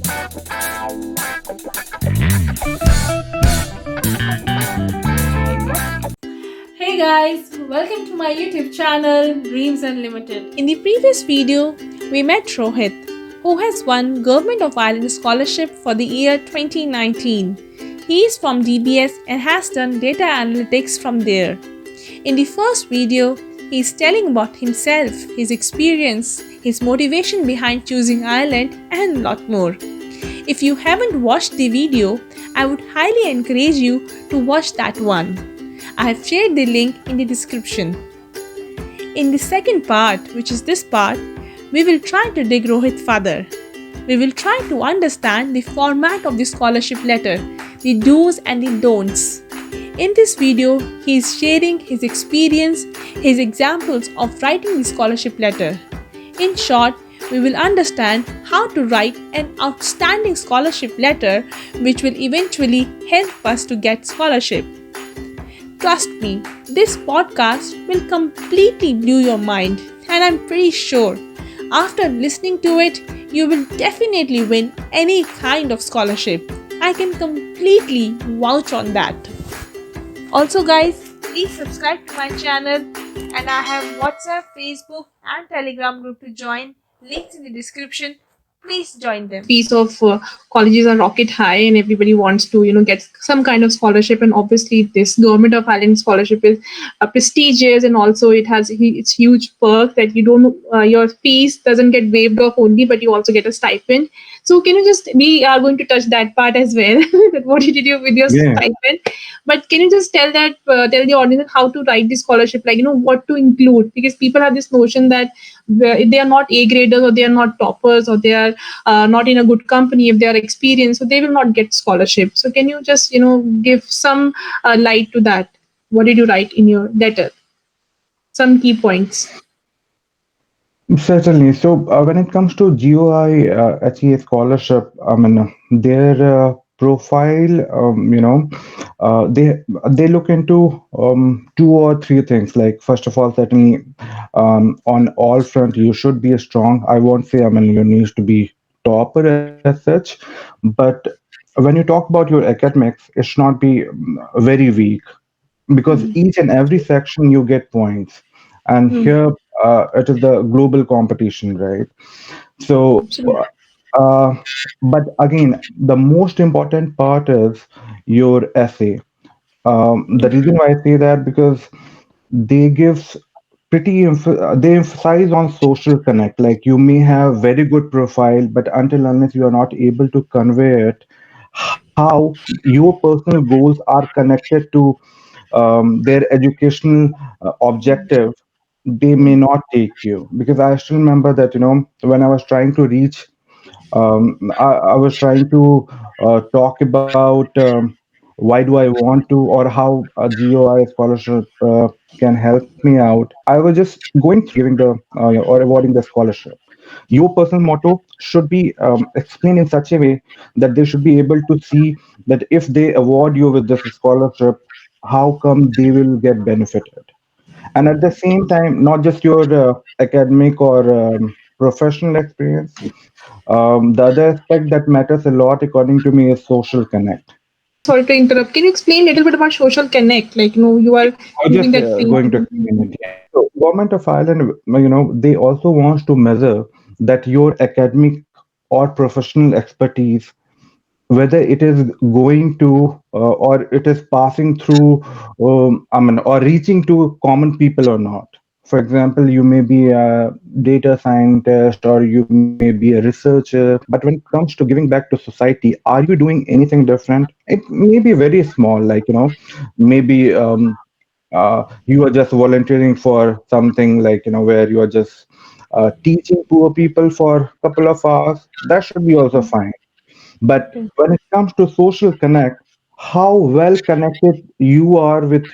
Hey guys, welcome to my YouTube channel Dreams Unlimited. In the previous video, we met Rohit, who has won Government of Ireland scholarship for the year 2019. He is from DBS and has done data analytics from there. In the first video, he is telling about himself, his experience, his motivation behind choosing Ireland, and a lot more. If you haven't watched the video, I would highly encourage you to watch that one. I have shared the link in the description. In the second part, which is this part, we will try to dig Rohit further. We will try to understand the format of the scholarship letter, the do's and the don'ts. In this video, he is sharing his experience, his examples of writing the scholarship letter. In short, we will understand how to write an outstanding scholarship letter which will eventually help us to get scholarship. Trust me, this podcast will completely blow your mind, and I'm pretty sure after listening to it, you will definitely win any kind of scholarship. I can completely vouch on that. Also, guys, please subscribe to my channel, and I have WhatsApp, Facebook, and Telegram group to join. Links in the description. Please join them. Piece of colleges are rocket high, and everybody wants to, get some kind of scholarship. And obviously, this Government of Ireland scholarship is prestigious, and also it has its huge perk that you don't your fees doesn't get waived off only, but you also get a stipend. So, can you just we are going to touch that part as well? That what did you do with your Yeah. stipend? But can you just tell the audience how to write the scholarship, like what to include, because people have this notion that if they are not A graders or they are not toppers or they are not in a good company, if they are experienced, so they will not get scholarship. So can you just give some light to that? What did you write in your letter? Some key points. Certainly. So when it comes to GOI HEA scholarship, I mean their profile, they look into two or three things. Like first of all, certainly on all front, you should be a strong. I won't say, I mean, you need to be topper as such, but when you talk about your academics, it should not be very weak, because Mhm. each and every section you get points, and Mhm. here it is the global competition, right? So Absolutely. uh, but again, the most important part is your essay. The reason why I say that, because they give they emphasize on social connect. Like you may have very good profile, but until unless you are not able to convey it, how your personal goals are connected to their educational objective, they may not take you. Because I still remember that, when I was trying to reach, I was trying to talk about why do I want to, or how a GOI scholarship can help me out. I was just going through giving the or awarding the scholarship. Your personal motto should be explained in such a way that they should be able to see that if they award you with this scholarship, how come they will get benefited. And at the same time, not just your academic or professional experience, the other aspect that matters a lot, according to me, is social connect. Sorry to interrupt. Can you explain a little bit about social connect? Like, you are I was using just that phrase. going to explain it. Yeah. So, government of Ireland, they also wants to measure that your academic or professional expertise, whether it is going to or it is passing through, I mean, or reaching to common people or not. For example, you may be a data scientist or you may be a researcher, but when it comes to giving back to society, are you doing anything different? It may be very small, like, maybe you are just volunteering for something, like, where you are just teaching poor people for a couple of hours. That should be also fine. But Okay. when it comes to social connect, how well connected you are with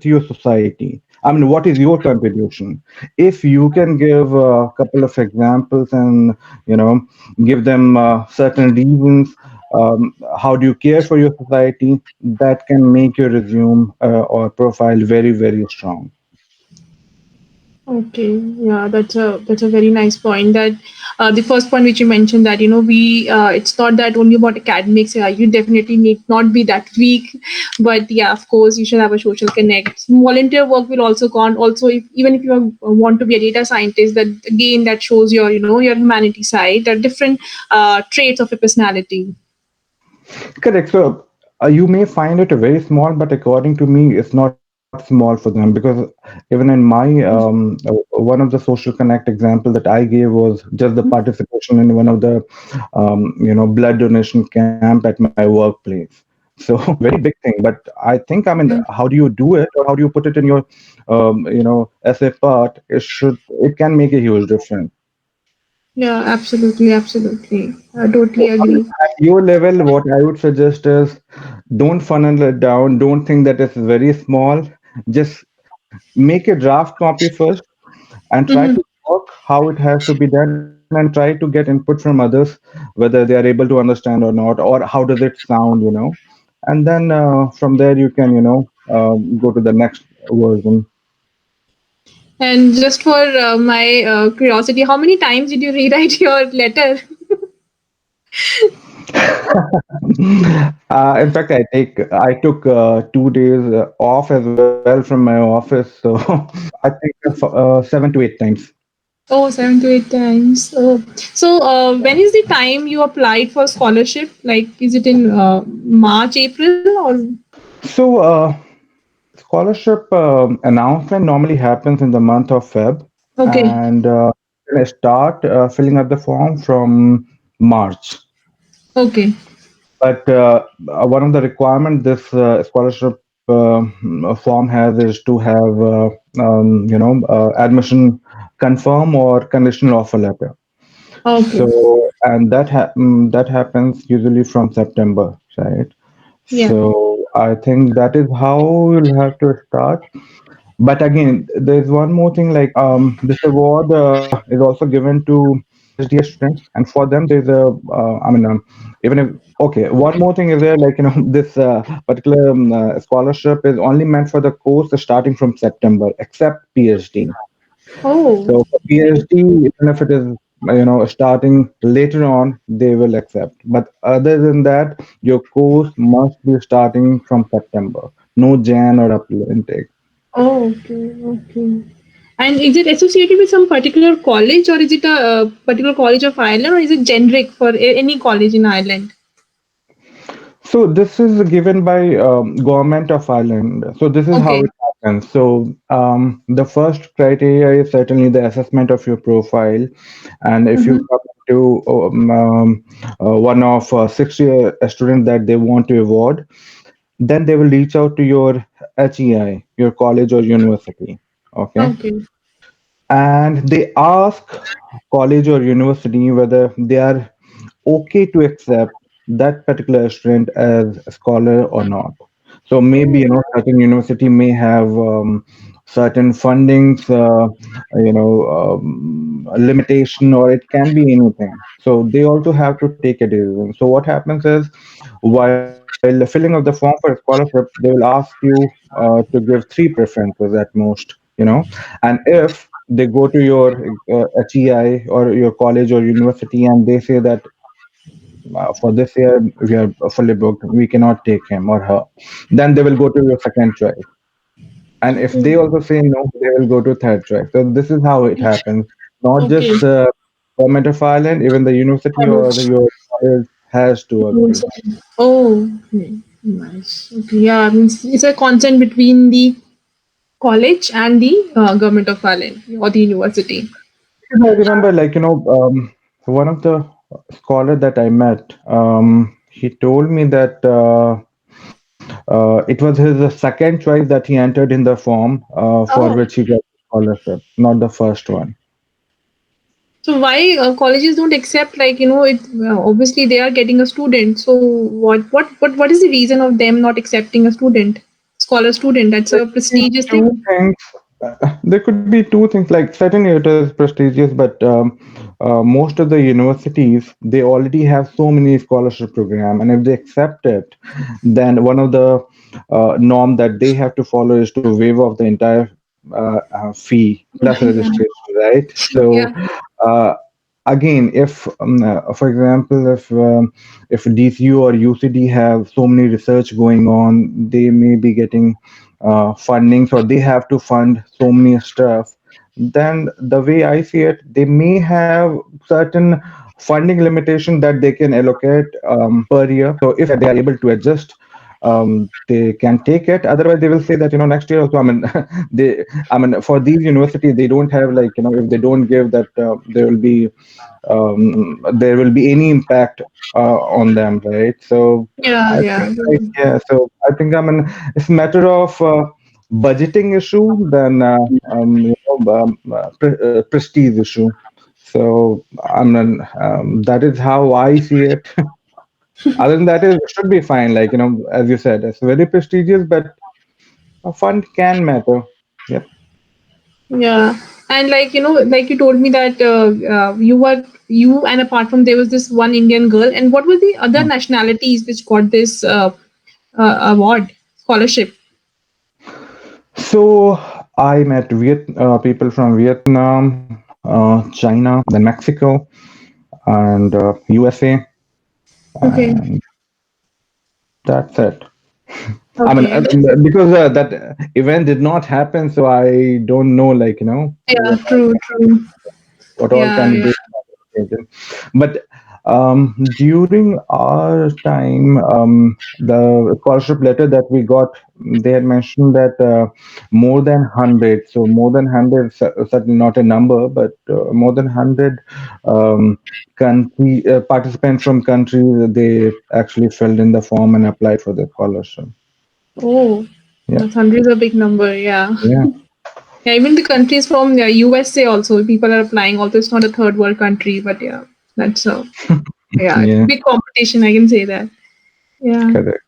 your society. I mean, what is your contribution? If you can give a couple of examples and you know give them certain reasons, how do you care for your society? That can make your resume or profile very, very strong. Okay, yeah, that's a very nice point. That the first point which you mentioned, that we it's not that only about academics. Yeah, you definitely need not be that weak, but yeah, of course, you should have a social connect. Volunteer work will also count. Also, if even if you want to be a data scientist, that again that shows your your humanity side. There are different traits of a personality. Correct. So you may find it very small, but according to me, it's not small for them because even in my one of the social connect example that I gave was just the participation in one of the blood donation camp at my workplace. So very big thing, but I think, I mean, Yeah, how do you do it, or how do you put it in your essay part? It can make a huge difference. yeah, absolutely, absolutely. I totally So, I mean, agree. at your level, what I would suggest is don't funnel it down. Don't think that it's very small. Just make a draft copy first and try to Mhm. work how it has to be done and try to get input from others, whether they are able to understand or not, or how does it sound. And then from there you can, go to the next version. And just for my curiosity, how many times did you rewrite your letter? In fact, I took 2 days off as well from my office, so I think 7 to 8 times. Oh, 7 to 8 times. Oh, so when is the time you applied for scholarship? Like, is it in March, April, or? So scholarship announcement normally happens in the month of Feb, Okay, and I start filling up the form from March. okay, But one of the requirement this scholarship form has is to have admission confirm or conditional offer letter. okay. So and that happens usually from September, right? Yeah. So I think that is how you'll have to start. But again, there's one more thing, like this award is also given to PhD students, and for them there's a even if okay, one more thing is there, like this particular scholarship is only meant for the course starting from September, except PhD. Oh, So for okay. PhD, even if it is starting later on, they will accept. But other than that, your course must be starting from September, no Jan or April intake. Oh, okay, okay. And is it associated with some particular college, or is it a particular college of Ireland, or is it generic for any college in Ireland? So this is given by government of Ireland. So this is how Okay. it happens. So the first criteria is certainly the assessment of your profile, and if you Mm-hmm. come to one of 60 students that they want to award, then they will reach out to your HEI, your college or university. Okay, Okay. and they ask college or university whether they are okay to accept that particular student as a scholar or not. So maybe Oh, certain university may have certain fundings, a limitation, or it can be anything. So they also have to take a decision. So what happens is, while filling up the form for a scholarship, they will ask you to give three preferences at most. And if they go to your HEI or your college or university and they say that for this year we are fully booked, we cannot take him or her, then they will go to your second choice. And if they also say no, they will go to third choice. So this is how it happens. Not okay. just government of Ireland, even the university or College. your college has to agree. Oh, okay. Nice. Okay. Yeah, I mean, it's a consent between the college and the government of Ireland or the university. Because I remember, like, one of the scholar that I met, he told me that it was his second choice that he entered in the form for Oh, which he got scholarship, not the first one. so why colleges don't accept, like it obviously they are getting a student. So what is the reason of them not accepting a student, scholar student? That's There a could be prestigious two thing. things. There could be two things. Like certainly it is prestigious, but most of the universities they already have so many scholarship program, and if they accept it, then one of the norm that they have to follow is to waive off the entire fee plus Yeah. registration, right? Yeah. So uh, again, if for example, if DCU or UCD have so many research going on, they may be getting funding, so they have to fund so many stuff. Then the way I see it, they may have certain funding limitation that they can allocate per year. So if they are able to adjust, they can take it. Otherwise, they will say that next year also. I mean, for these universities, they don't have, like, if they don't give that, there will be any impact on them, right? So Yeah. I Yeah. think, like, yeah. So I think, it's a matter of budgeting issue than prestige issue. So that is how I see it. Other than that, it should be fine. Like, as you said, it's very prestigious, but a fund can matter. Yep. Yeah. And like, like you told me that you and apart from there was this one Indian girl. And what were the other nationalities which got this award, scholarship? So I met people from Vietnam, China, then Mexico, and USA, Okay. and that's it. Okay. Because that event did not happen, so I don't know, like, Yeah, true, true. what all Yeah, yeah. candidates are taken. But during our time, the scholarship letter that we got, they had mentioned that more than 100, so more than 100, certainly not a number, but more than 100 um, participants from countries, they actually filled in the form and applied for the scholarship. Oh, Yeah, that's 100 is a big number. Yeah. yeah, Yeah, even the countries from the USA also, people are applying. Although it's not a third world country, but yeah, that's yeah, it's a yeah, big competition. I can say that. Yeah. correct.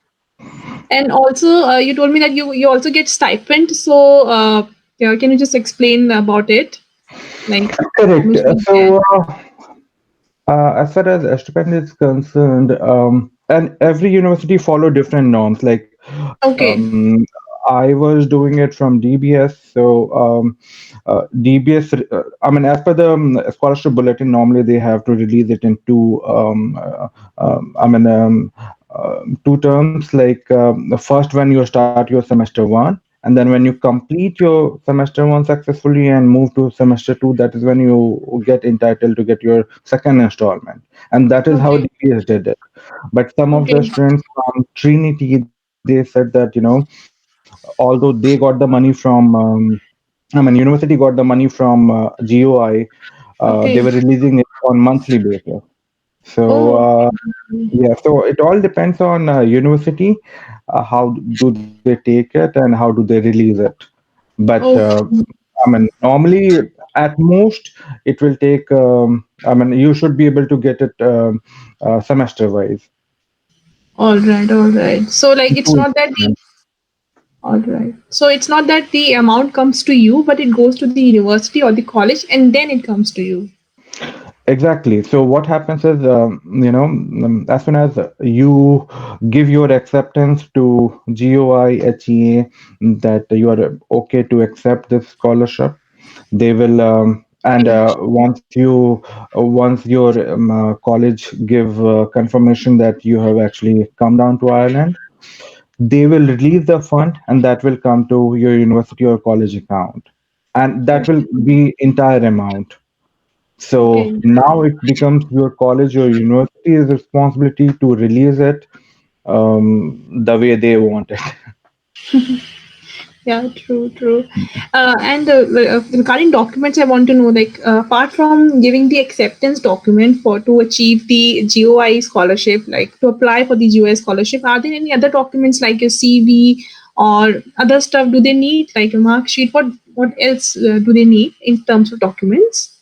And also, you told me that you also get stipend. So, yeah, can you just explain about it? Like, how Correct. much do you get? So, as far as stipend is concerned, and every university follow different norms. Like, Okay. um, I was doing it from DBS. So, DBS, as per the scholarship bulletin, normally they have to release it in two terms. Like, the first, when you start your semester one, and then when you complete your semester one successfully and move to semester two, that is when you get entitled to get your second installment. And that is how Okay. DBS did it. But some of the Okay. students from Trinity, they said that, although they got the money from, university got the money from GOI, they were Okay. releasing it on monthly basis. So, Oh, yeah, so it all depends on university, how do they take it and how do they release it. But okay. normally at most it will take. You should be able to get it semester wise. All right. All right. So, like, it's Two not that the installments. all right. So it's not that the amount comes to you, but it goes to the university or the college, and then it comes to you. Exactly. So what happens is, as soon as you give your acceptance to GOI, HEA, that you are okay to accept this scholarship, they will, and Okay. once your college give confirmation that you have actually come down to Ireland, they will release the fund, and that will come to your university or college account, and that will be entire amount. So Okay. now it becomes your college or university's responsibility to release it the way they want it. Yeah, true, true. And regarding documents, I want to know, like, apart from giving the acceptance document for to achieve the GOI scholarship, like to apply for the GOI scholarship, are there any other documents like your CV or other stuff? Do they need like a mark sheet? What else do they need in terms of documents?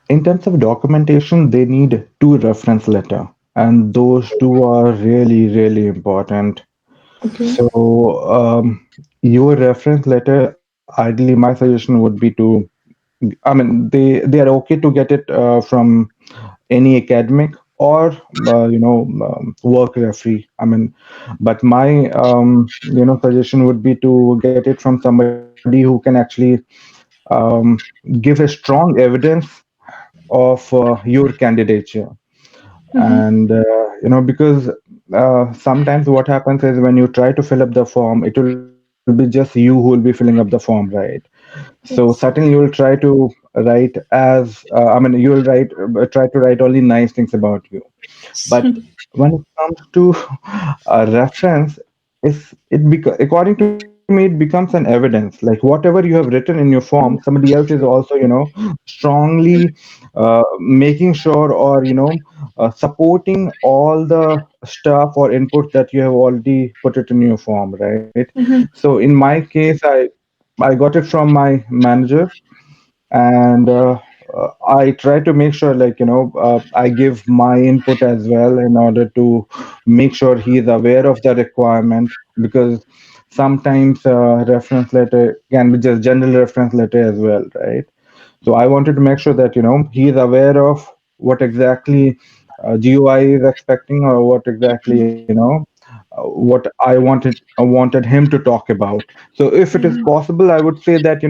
In terms of documentation, they need two reference letter, and those two are really, really important. Okay. So, your reference letter, ideally, my suggestion would be to, they are okay to get it from any academic, or work referee. I mean, but my suggestion would be to get it from somebody who can actually um, give a strong evidence of your candidature. Mm-hmm. And because sometimes what happens is when you try to fill up the form, it will be just you who will be filling up the form, right? So certainly you Yes. will try to write as I mean, you will try to write only nice things about you. But when it comes to a reference, according to me, it becomes an evidence. Like whatever you have written in your form, somebody else is also, strongly making sure, or supporting all the stuff or input that you have already put it in your form, right? Mm-hmm. So in my case, I got it from my manager, and I try to make sure, like, I give my input as well in order to make sure he is aware of the requirement, because sometimes reference letter can be just general reference letter as well, right? So I wanted to make sure that he is aware of what exactly GUI is expecting, or what exactly what I wanted him to talk about. So if it is possible, I would say that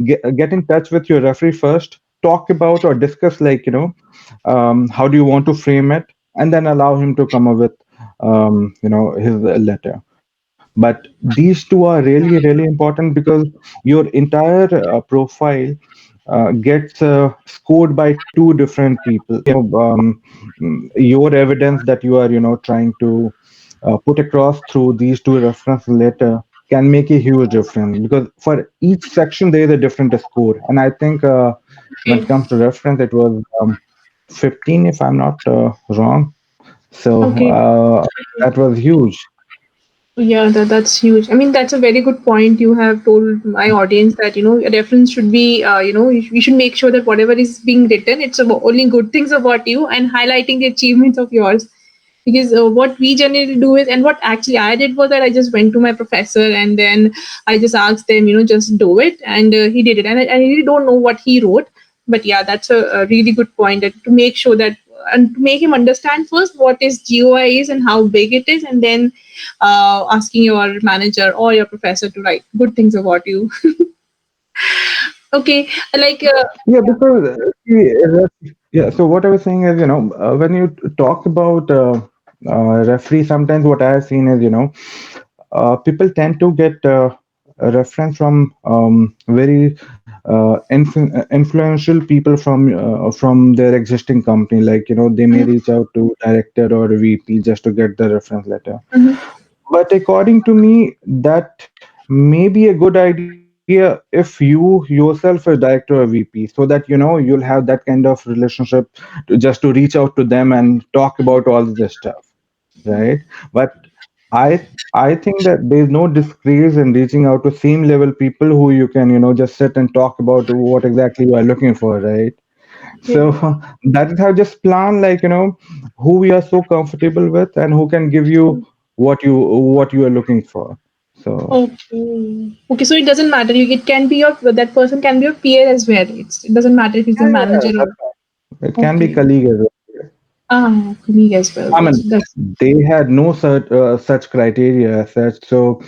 get in touch with your referee first, talk about or discuss, like, how do you want to frame it, and then allow him to come up with his letter. But these two are really, really important, because your entire profile gets scored by two different people. Your evidence that you are trying to put across through these two reference letter can make a huge difference, because for each section there is a different score. And I think when it Okay. comes to reference, it was 15, if I'm not wrong. So Okay. that was huge. Yeah, that's huge. I mean, that's a very good point you have told my audience that, a reference should be, you should make sure that whatever is being written, it's about only good things about you and highlighting the achievements of yours. Because what we generally do is, and what actually I did was that I just went to my professor and then I just asked them, just do it. And he did it. And I really don't know what he wrote. But yeah, that's a really good point, that to make sure that, and to make him understand first what is GUI is and how big it is, and then asking your manager or your professor to write good things about you. Okay, like, Yeah, because yeah. So what I was saying is, when you talk about referee, sometimes what I have seen is, people tend to get a reference from very influential people from their existing company. Like, they may reach out to director or VP just to get the reference letter. mhm, But according to me, that may be a good idea if you yourself are director or VP, so that you'll have that kind of relationship just to reach out to them and talk about all this stuff, right? But I think that there's no disgrace in reaching out to same level people who you can just sit and talk about what exactly you are looking for, right? So okay. that is how, just plan, like, who we are so comfortable with and who can give you what you are looking for. So Okay. Okay, so it doesn't matter. It can be your, that person can be your peer as well. It doesn't matter if it's a yeah, yeah, manager or. that's right. It can be Okay. colleague as well. Ah, me as well. I mean, That's they had no such criteria as such, so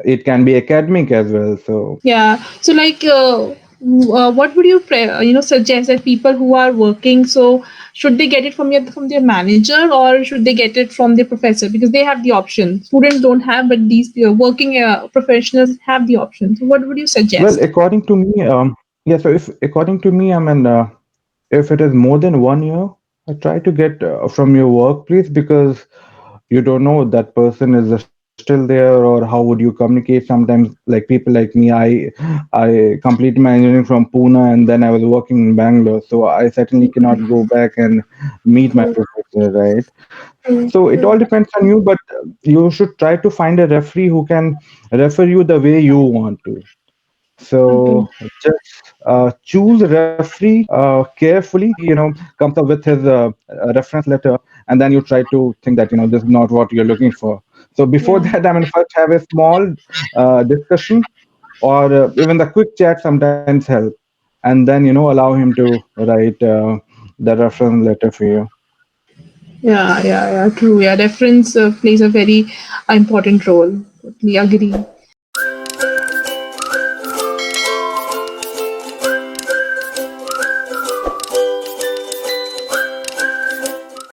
it can be academic as well. So yeah. So like, what would you suggest that people who are working, so should they get it from their manager, or should they get it from their professor, because they have the option. Students don't have, but these working professionals have the option. So what would you well, suggest? according to me, yeah. So if according to me, I mean, if it is more than 1 year, try to get from your workplace, because you don't know that person is still there, or how would you communicate. Sometimes, like, people like me, I completed my engineering from Pune, and then I was working in Bangalore, so I certainly cannot go back and meet my professor, right? So it all depends on you, but you should try to find a referee who can refer you the way you want to. Okay. So just choose a referee carefully. He, comes up with his reference letter, and then you try to think that this is not what you're looking for. So before Yeah. that, I mean, first have a small discussion, or even the quick chat sometimes help, and then allow him to write the reference letter for you. Yeah, yeah, yeah, true. Yeah, reference plays a very important role. Totally agree.